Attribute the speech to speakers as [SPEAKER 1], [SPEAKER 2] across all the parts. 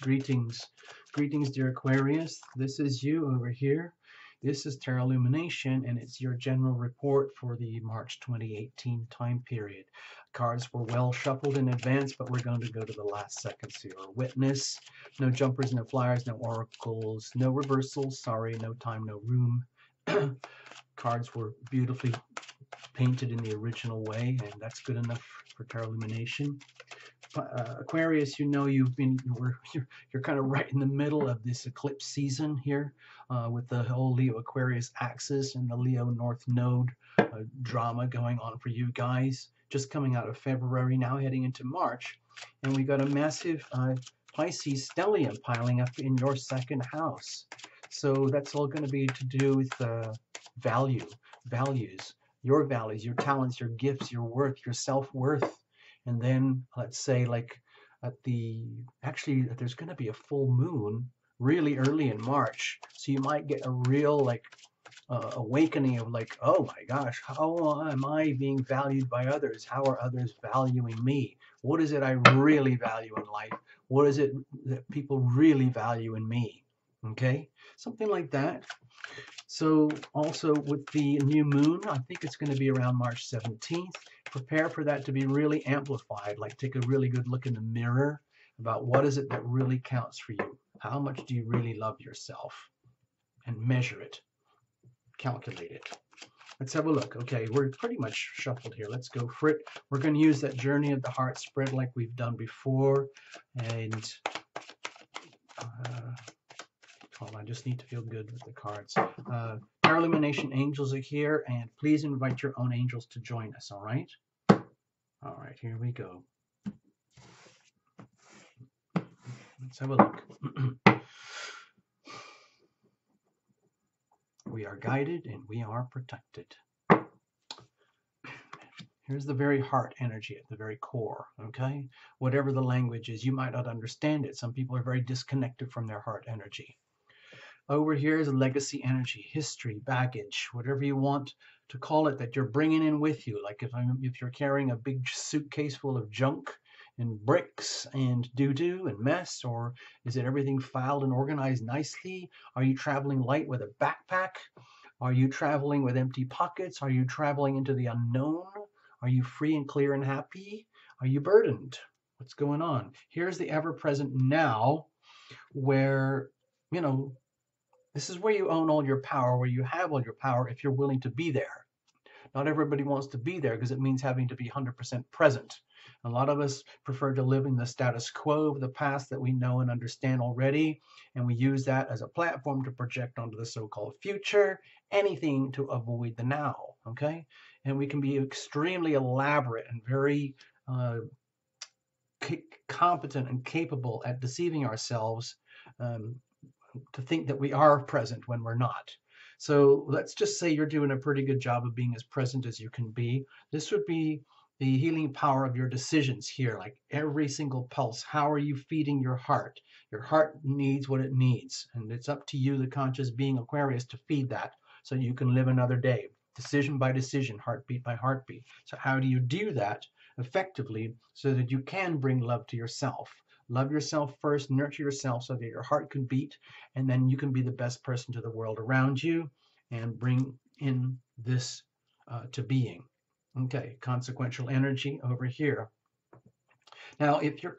[SPEAKER 1] Greetings. Greetings, dear Aquarius. This is you over here. This is Tarot Lumination, and it's your general report for the March 2018 time period. Cards were well shuffled in advance, but we're going to go to the last seconds here. Witness, no jumpers, no flyers, no oracles, no reversals. Sorry, no time, no room. Cards were beautifully painted in the original way, and that's good enough for Tarot Illumination. Aquarius, you know you're kind of right in the middle of this eclipse season here, with the whole Leo Aquarius axis and the Leo North Node drama going on for you guys. Just coming out of February, now heading into March, and we got a massive Pisces stellium piling up in your second house. So that's all going to be to do with values, your values, your talents, your gifts, your worth, your self-worth. And then let's say like actually there's going to be a full moon really early in March. So you might get a real like awakening of like, oh my gosh, how am I being valued by others? How are others valuing me? What is it I really value in life? What is it that people really value in me? Okay, something like that. So also with the new moon, I think it's going to be around March 17th. Prepare for that to be really amplified. Like take a really good look in the mirror about what is it that really counts for you. How much do you really love yourself? And measure it. Calculate it. Let's have a look. Okay, we're pretty much shuffled here. Let's go for it. We're going to use that Journey of the Heart spread like we've done before. And I just need to feel good with the cards. Tarot Illumination angels are here, and please invite your own angels to join us, all right? All right, here we go. Let's have a look. We are guided and we are protected. Here's the very heart energy at the very core, okay? Whatever the language is, you might not understand it. Some people are very disconnected from their heart energy. Over here is legacy energy, history, baggage, whatever you want to call it that you're bringing in with you. Like if you're carrying a big suitcase full of junk and bricks and doo-doo and mess, or is it everything filed and organized nicely? Are you traveling light with a backpack? Are you traveling with empty pockets? Are you traveling into the unknown? Are you free and clear and happy? Are you burdened? What's going on? Here's the ever-present now where, you know, this is where you own all your power, where you have all your power if you're willing to be there. Not everybody wants to be there because it means having to be 100% present. A lot of us prefer to live in the status quo of the past that we know and understand already, and we use that as a platform to project onto the so-called future, anything to avoid the now, okay? And we can be extremely elaborate and very competent and capable at deceiving ourselves to think that we are present when we're not. So let's just say you're doing a pretty good job of being as present as you can be. This would be the healing power of your decisions here, like every single pulse. How are you feeding your heart? Your heart needs what it needs, and it's up to you, the conscious being Aquarius, to feed that so you can live another day, decision by decision, heartbeat by heartbeat. So how do you do that effectively so that you can bring love to yourself? Love yourself first, nurture yourself so that your heart can beat, and then you can be the best person to the world around you and bring in this to being. Okay, consequential energy over here. Now, if you're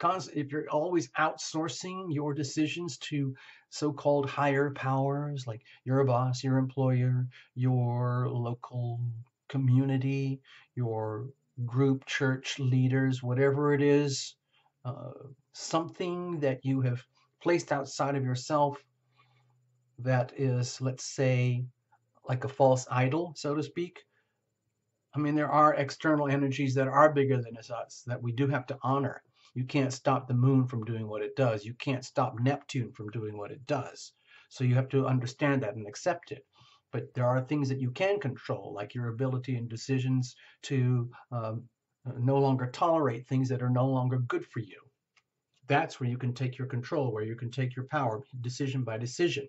[SPEAKER 1] always outsourcing your decisions to so-called higher powers, like your boss, your employer, your local community, your group, church leaders, whatever it is, something that you have placed outside of yourself that is, let's say, like a false idol, so to speak. I mean, there are external energies that are bigger than us that we do have to honor. You can't stop the moon from doing what it does. You can't stop Neptune from doing what it does. So you have to understand that and accept it. But there are things that you can control, like your ability and decisions to no longer tolerate things that are no longer good for you. That's where you can take your control, where you can take your power decision by decision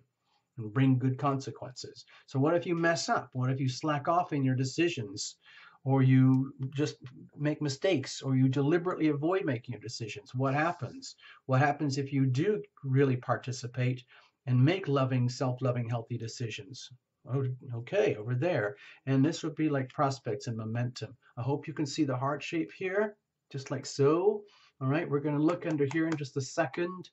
[SPEAKER 1] and bring good consequences. So what if you mess up? What if you slack off in your decisions? or you just make mistakes, or you deliberately avoid making decisions. What happens? What happens if you do really participate and make loving, self-loving, healthy decisions? Oh, okay, over there. And this would be like prospects and momentum. I hope you can see the heart shape here, just like so. All right, we're going to look under here in just a second.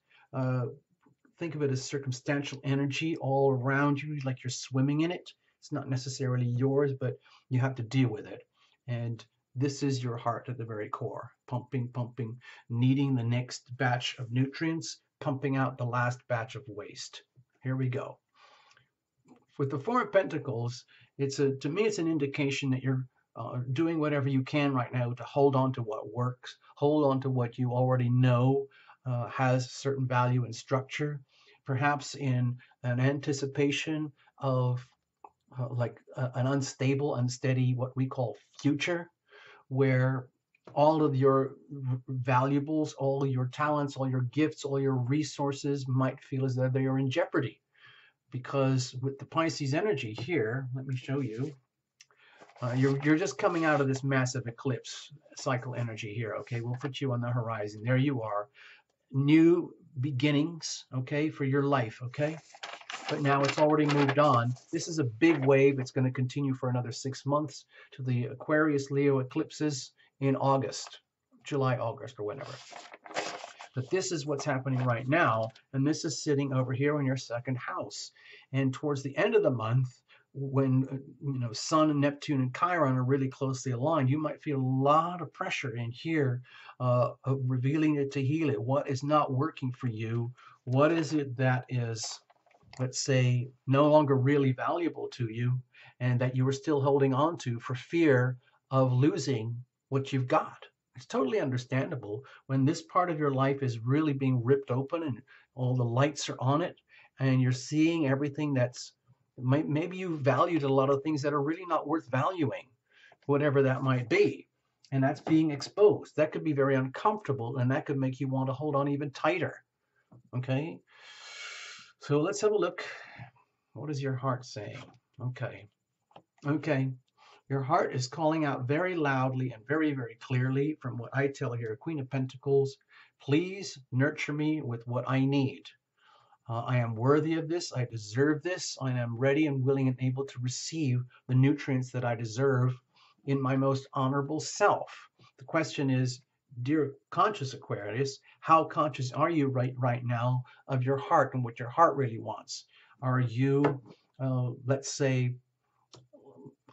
[SPEAKER 1] Think of it as circumstantial energy all around you, like you're swimming in it. It's not necessarily yours, but you have to deal with it. And this is your heart at the very core, pumping, pumping, needing the next batch of nutrients, pumping out the last batch of waste. Here we go. With the Four of Pentacles, to me, it's an indication that you're doing whatever you can right now to hold on to what works, hold on to what you already know has certain value and structure, perhaps in an anticipation of an unstable, unsteady, what we call future, where all of your valuables, all your talents, all your gifts, all your resources might feel as though they are in jeopardy. Because with the Pisces energy here, let me show you, you're just coming out of this massive eclipse cycle energy here, okay? We'll put you on the horizon. There you are. New beginnings, okay, for your life, okay? But now it's already moved on. This is a big wave. It's going to continue for another 6 months to the Aquarius Leo eclipses in August, July, August, or whenever. But this is what's happening right now, and this is sitting over here in your second house. And towards the end of the month, when Sun and Neptune and Chiron are really closely aligned, you might feel a lot of pressure in here, revealing it to heal it. What is not working for you? What is it that is, let's say, no longer really valuable to you, and that you are still holding on to for fear of losing what you've got? It's totally understandable when this part of your life is really being ripped open and all the lights are on it, and you're seeing everything that's maybe you valued a lot of things that are really not worth valuing, whatever that might be. And that's being exposed. That could be very uncomfortable, and that could make you want to hold on even tighter. Okay? So let's have a look. What is your heart saying? Okay. Okay. Your heart is calling out very loudly and very, very clearly from what I tell here, Queen of Pentacles, please nurture me with what I need. I am worthy of this. I deserve this. I am ready and willing and able to receive the nutrients that I deserve in my most honorable self. The question is, dear conscious Aquarius, how conscious are you right now of your heart and what your heart really wants? Are you, let's say,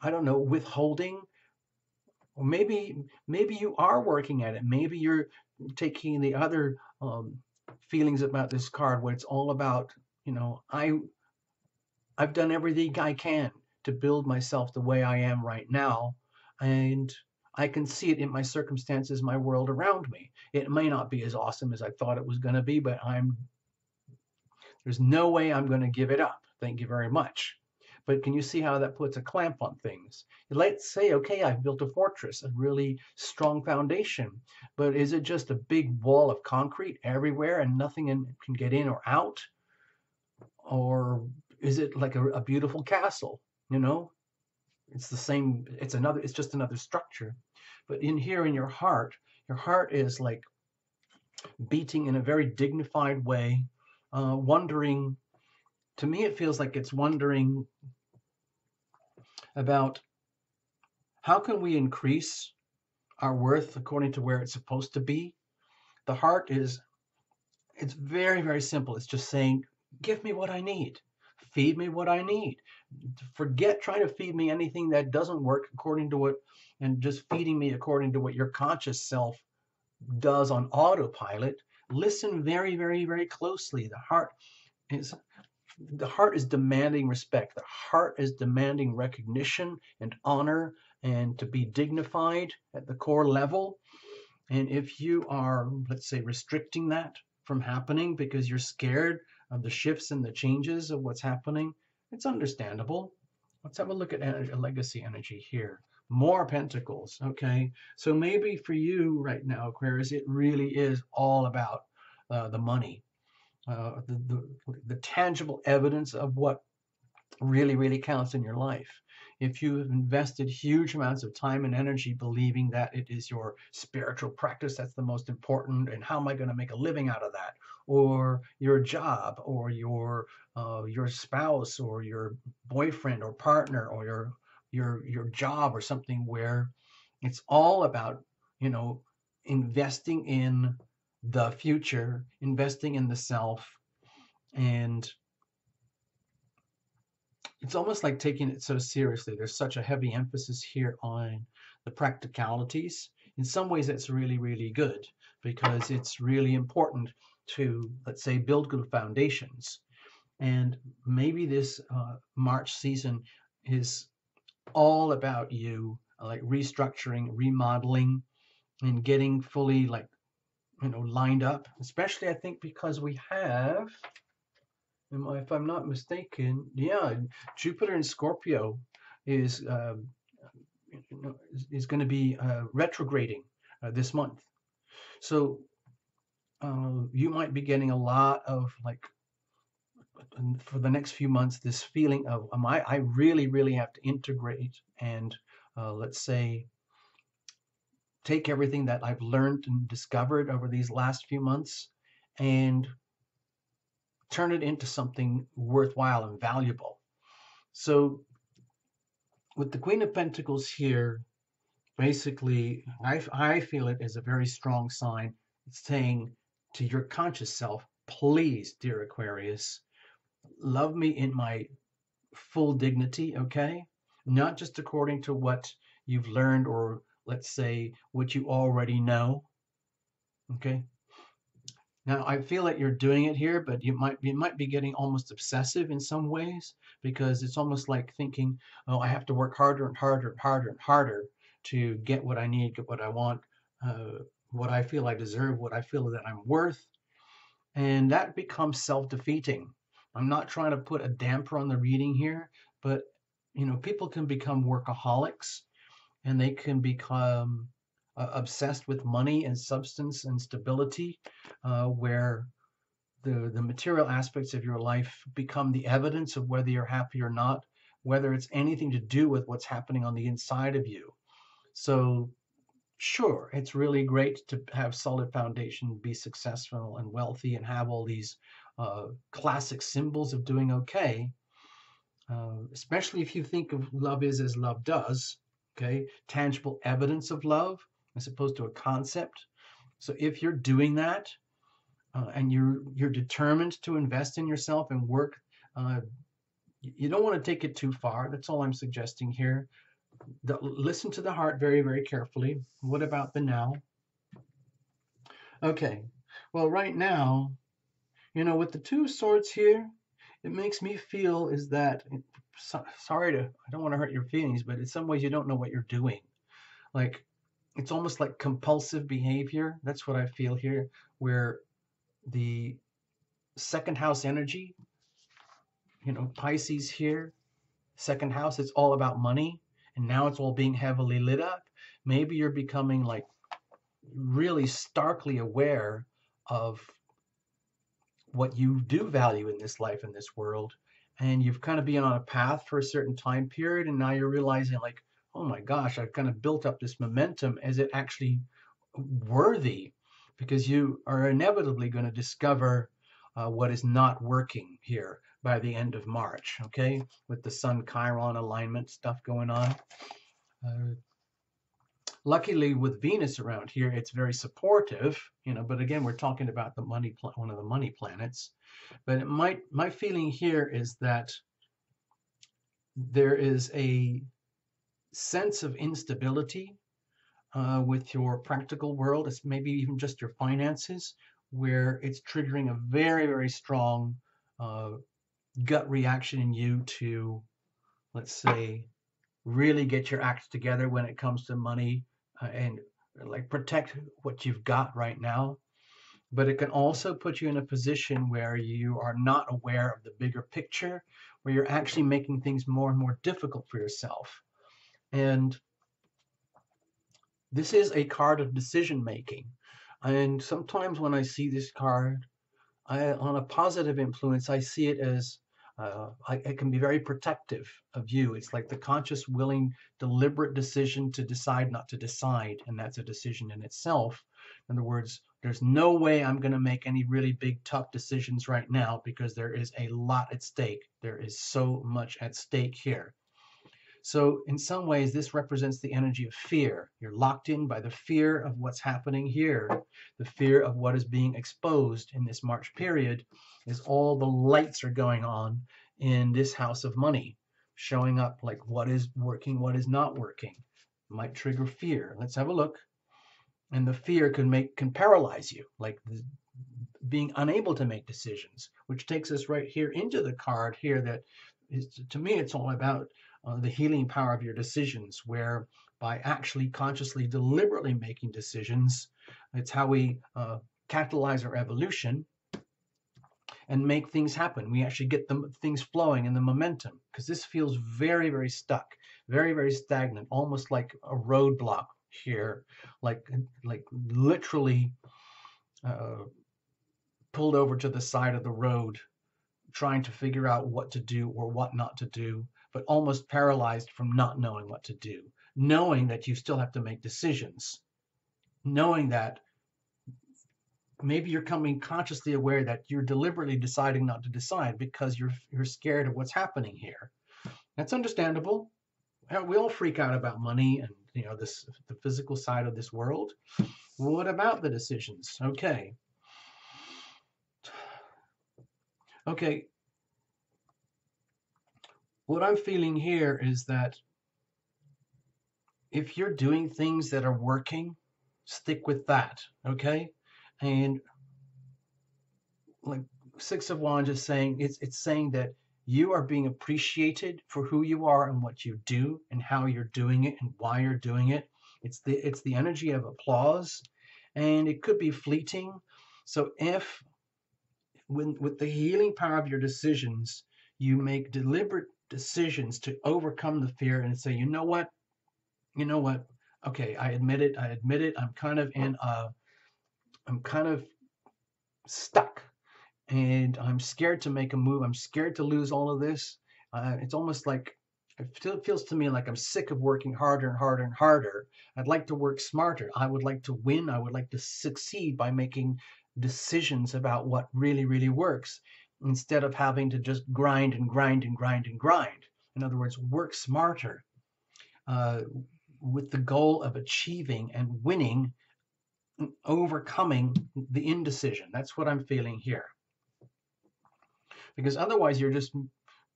[SPEAKER 1] I don't know, withholding? Or maybe you are working at it. Maybe you're taking the other feelings about this card where it's all about, I've done everything I can to build myself the way I am right now, and I can see it in my circumstances, my world around me. It may not be as awesome as I thought it was going to be, but there's no way I'm going to give it up. Thank you very much. But can you see how that puts a clamp on things? Let's say, okay, I've built a fortress, a really strong foundation, but is it just a big wall of concrete everywhere and nothing can get in or out? Or is it like a beautiful castle? It's the same, it's just another structure. But in here in your heart is like beating in a very dignified way, wondering. To me, it feels like it's wondering about how can we increase our worth according to where it's supposed to be. The heart it's very, very simple. It's just saying, give me what I need. Feed me what I need. Forget trying to feed me anything that doesn't work according to what, and just feeding me according to what your conscious self does on autopilot. Listen very, very, very closely. The heart is demanding respect. The heart is demanding recognition and honor and to be dignified at the core level. And if you are, let's say, restricting that from happening because you're scared of the shifts and the changes of what's happening, it's understandable. Let's have a look at legacy energy here. More pentacles, okay? So maybe for you right now, Aquarius, it really is all about the money. The tangible evidence of what really, really counts in your life. if you have invested huge amounts of time and energy believing that it is your spiritual practice that's the most important, and how am I going to make a living out of that, or your job, or your spouse, or your boyfriend or partner, or your job, or something where it's all about, you know, investing in the future, investing in the self, and it's almost like taking it so seriously. There's such a heavy emphasis here on the practicalities. In some ways, it's really, really good because it's really important to, let's say, build good foundations. And maybe this March season is all about you, like restructuring, remodeling, and getting fully, like, lined up. Especially, I think, because we have, if I'm not mistaken, yeah, Jupiter in Scorpio is going to be retrograding this month. So you might be getting a lot of, like, for the next few months, this feeling of I really, really have to integrate and let's say take everything that I've learned and discovered over these last few months and turn it into something worthwhile and valuable. So with the Queen of Pentacles here, basically, I feel it as a very strong sign. It's saying to your conscious self, please, dear Aquarius, love me in my full dignity, okay? Not just according to what you've learned, or let's say what you already know, okay? Now, I feel that you're doing it here, but you might be getting almost obsessive in some ways, because it's almost like thinking, oh, I have to work harder and harder and harder and harder to get what I need, get what I want, what I feel I deserve, what I feel that I'm worth. And that becomes self-defeating. I'm not trying to put a damper on the reading here, but people can become workaholics, and they can become obsessed with money and substance and stability, where the material aspects of your life become the evidence of whether you're happy or not, whether it's anything to do with what's happening on the inside of you. So sure, it's really great to have solid foundation, be successful and wealthy, and have all these classic symbols of doing okay, especially if you think of love is as love does, okay? Tangible evidence of love as opposed to a concept. So if you're doing that, and you're determined to invest in yourself and work, uh, you don't want to take it too far. That's all I'm suggesting here. Listen to the heart very, very carefully. What about the now? Okay, well, right now, with the Two of Swords here, it makes me feel is that, sorry I don't want to hurt your feelings, but in some ways you don't know what you're doing. Like, it's almost like compulsive behavior. That's what I feel here, where the second house energy, Pisces here, second house, it's all about money, and now it's all being heavily lit up. Maybe you're becoming, like, really starkly aware of what you do value in this life, in this world, and you've kind of been on a path for a certain time period, and now you're realizing, like, oh my gosh, I've kind of built up this momentum. Is it actually worthy? Because you are inevitably going to discover what is not working here by the end of March, okay, with the Sun Chiron alignment stuff going on. Luckily, with Venus around here, it's very supportive, but again, we're talking about the one of the money planets. But my feeling here is that there is a sense of instability with your practical world. It's maybe even just your finances, where it's triggering a very, very strong gut reaction in you to, let's say, really get your act together when it comes to money, and like protect what you've got right now. But it can also put you in a position where you are not aware of the bigger picture, where you're actually making things more and more difficult for yourself. And this is a card of decision making. And sometimes when I see this card, on a positive influence, I see it as It can be very protective of you. It's like the conscious, willing, deliberate decision to decide not to decide, and that's a decision in itself. In other words, there's no way I'm going to make any really big, tough decisions right now because there is a lot at stake. There is so much at stake here. So in some ways, this represents the energy of fear. You're locked in by the fear of what's happening here, the fear of what is being exposed in this March period, is all the lights are going on in this house of money, showing up like what is working, what is not working. Might trigger fear. Let's have a look. And the fear can paralyze you, like being unable to make decisions, which takes us right here into the card here that is, to me, it's all about the healing power of your decisions, where by actually consciously, deliberately making decisions, it's how we catalyze our evolution and make things happen. We actually get the things flowing and the momentum, because this feels very, very stuck, very, very stagnant, almost like a roadblock here, like literally pulled over to the side of the road, trying to figure out what to do or what not to do, but almost paralyzed from not knowing what to do, knowing that you still have to make decisions, knowing that maybe you're coming consciously aware that you're deliberately deciding not to decide because you're scared of what's happening here. That's understandable. We all freak out about money and the physical side of this world. What about the decisions? Okay. What I'm feeling here is that if you're doing things that are working, stick with that, okay? And like Six of Wands is saying, it's saying that you are being appreciated for who you are and what you do and how you're doing it and why you're doing it. It's the energy of applause, and it could be fleeting. So if with the healing power of your decisions, you make deliberate decisions to overcome the fear and say, you know what, okay, I admit it, I'm kind of stuck, and I'm scared to make a move. I'm scared to lose all of this. It's almost like it feels to me like I'm sick of working harder and harder and harder. I'd like to work smarter. I would like to win. I would like to succeed by making decisions about what really, really works, instead of having to just grind and grind and grind and grind. In other words, work smarter with the goal of achieving and winning, and overcoming the indecision. That's what I'm feeling here. Because otherwise,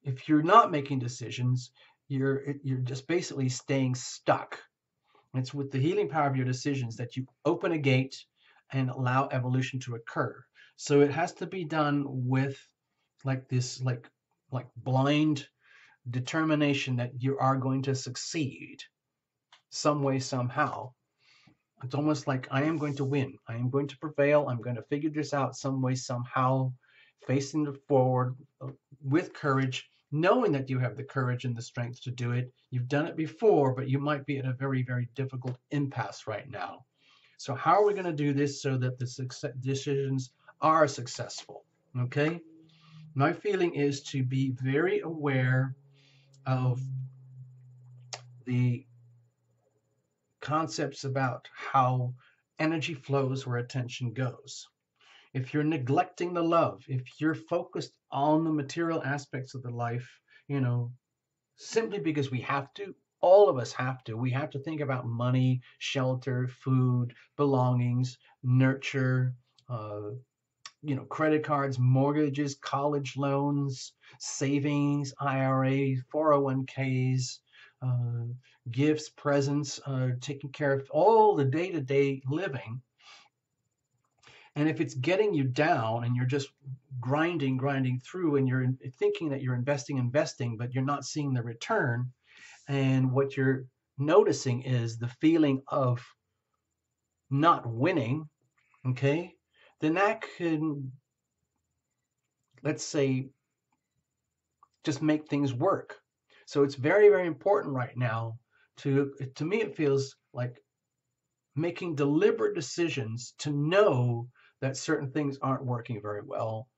[SPEAKER 1] if you're not making decisions, you're just basically staying stuck. And it's with the healing power of your decisions that you open a gate and allow evolution to occur. So it has to be done with this blind determination that you are going to succeed some way, somehow. It's almost like, I am going to win. I am going to prevail. I'm going to figure this out some way, somehow, facing it forward with courage, knowing that you have the courage and the strength to do it. You've done it before, but you might be at a very, very difficult impasse right now. So how are we going to do this so that the decisions are successful? Okay? My feeling is to be very aware of the concepts about how energy flows where attention goes. If you're neglecting the love, if you're focused on the material aspects of the life, simply because we have to, all of us have to. We have to think about money, shelter, food, belongings, nurture, credit cards, mortgages, college loans, savings, IRAs, 401ks, gifts, presents, taking care of all the day-to-day living. And if it's getting you down and you're just grinding through, and you're thinking that you're investing, but you're not seeing the return, and what you're noticing is the feeling of not winning, okay, then that can, let's say, just make things work. So it's very, very important right now to me, it feels like making deliberate decisions to know that certain things aren't working very well,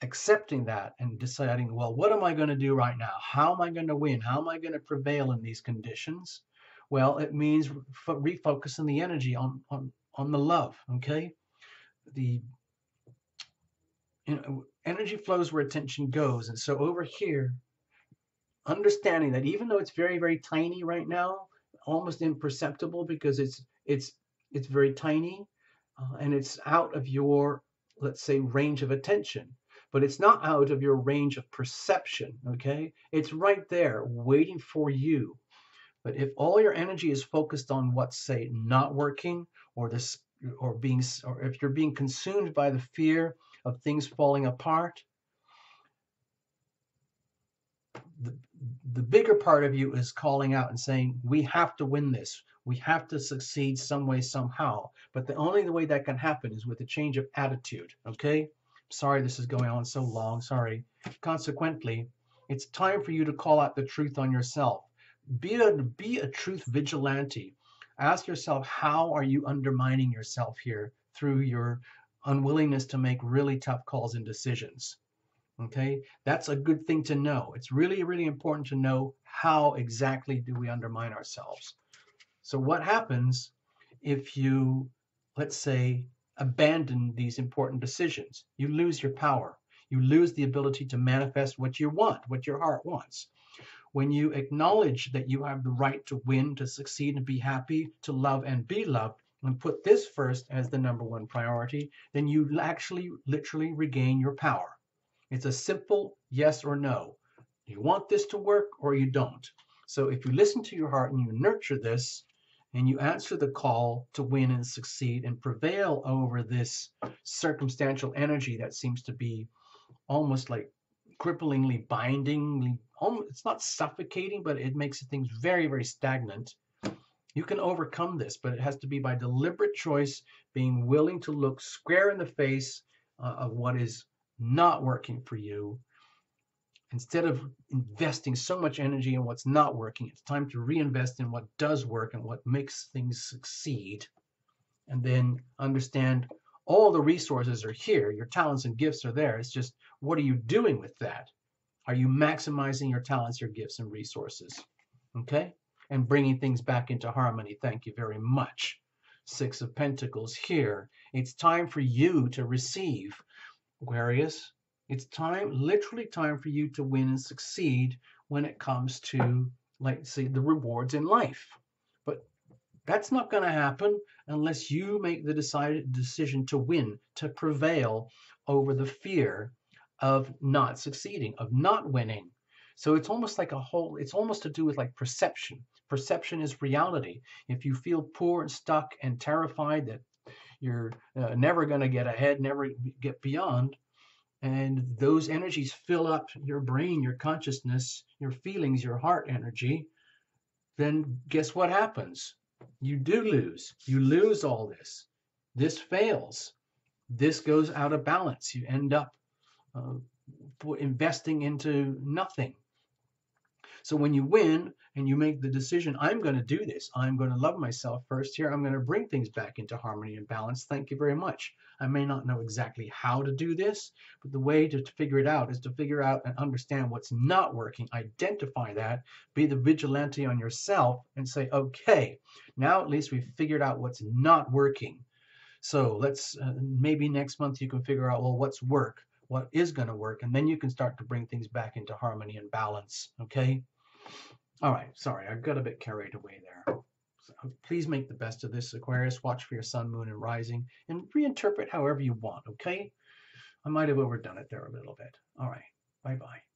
[SPEAKER 1] accepting that and deciding, well, what am I going to do right now? How am I going to win? How am I going to prevail in these conditions? Well, it means refocusing the energy on the love, okay? The energy flows where attention goes. And so over here, understanding that even though it's very, very tiny right now, almost imperceptible because it's very tiny, and it's out of your, let's say, range of attention, but it's not out of your range of perception, okay? It's right there waiting for you. But if all your energy is focused on what's, say, not working, or this, or if you're being consumed by the fear of things falling apart, the bigger part of you is calling out and saying, we have to win this. We have to succeed some way, somehow. But the only way that can happen is with a change of attitude, okay? Sorry this is going on so long, sorry. Consequently, it's time for you to call out the truth on yourself. Be a truth vigilante. Ask yourself, how are you undermining yourself here through your unwillingness to make really tough calls and decisions? Okay, that's a good thing to know. It's really, really important to know how exactly do we undermine ourselves. So what happens if you, let's say, abandon these important decisions? You lose your power. You lose the ability to manifest what you want, what your heart wants. When you acknowledge that you have the right to win, to succeed, and be happy, to love and be loved, and put this first as the number one priority, then you actually literally regain your power. It's a simple yes or no. You want this to work or you don't. So if you listen to your heart and you nurture this, and you answer the call to win and succeed and prevail over this circumstantial energy that seems to be almost like cripplingly binding, it's not suffocating, but it makes things very, very stagnant. You can overcome this, but it has to be by deliberate choice, being willing to look square in the face of what is not working for you. Instead of investing so much energy in what's not working, it's time to reinvest in what does work and what makes things succeed. And then understand all the resources are here. Your talents and gifts are there. It's just, what are you doing with that? Are you maximizing your talents, your gifts, and resources? Okay? And bringing things back into harmony. Thank you very much. Six of Pentacles here. It's time for you to receive, Aquarius. It's time, literally time for you to win and succeed when it comes to, like, say, the rewards in life. But that's not going to happen unless you make the decision to win, to prevail over the fear of not succeeding, of not winning. So it's almost like it's almost to do with like perception. Perception is reality. If you feel poor and stuck and terrified that you're never going to get ahead, never get beyond, and those energies fill up your brain, your consciousness, your feelings, your heart energy, then guess what happens? You do lose. You lose all this. This fails. This goes out of balance. You end up investing into nothing. So when you win and you make the decision, I'm going to do this, I'm going to love myself first here, I'm going to bring things back into harmony and balance, thank you very much. I may not know exactly how to do this, but the way to figure it out is to figure out and understand what's not working, identify that, be the vigilante on yourself and say, okay, now at least we've figured out what's not working. So let's, maybe next month you can figure out, well, what's what is going to work, and then you can start to bring things back into harmony and balance, okay? All right, sorry, I got a bit carried away there. So please make the best of this, Aquarius. Watch for your sun, moon, and rising, and reinterpret however you want, okay? I might have overdone it there a little bit. All right, bye-bye.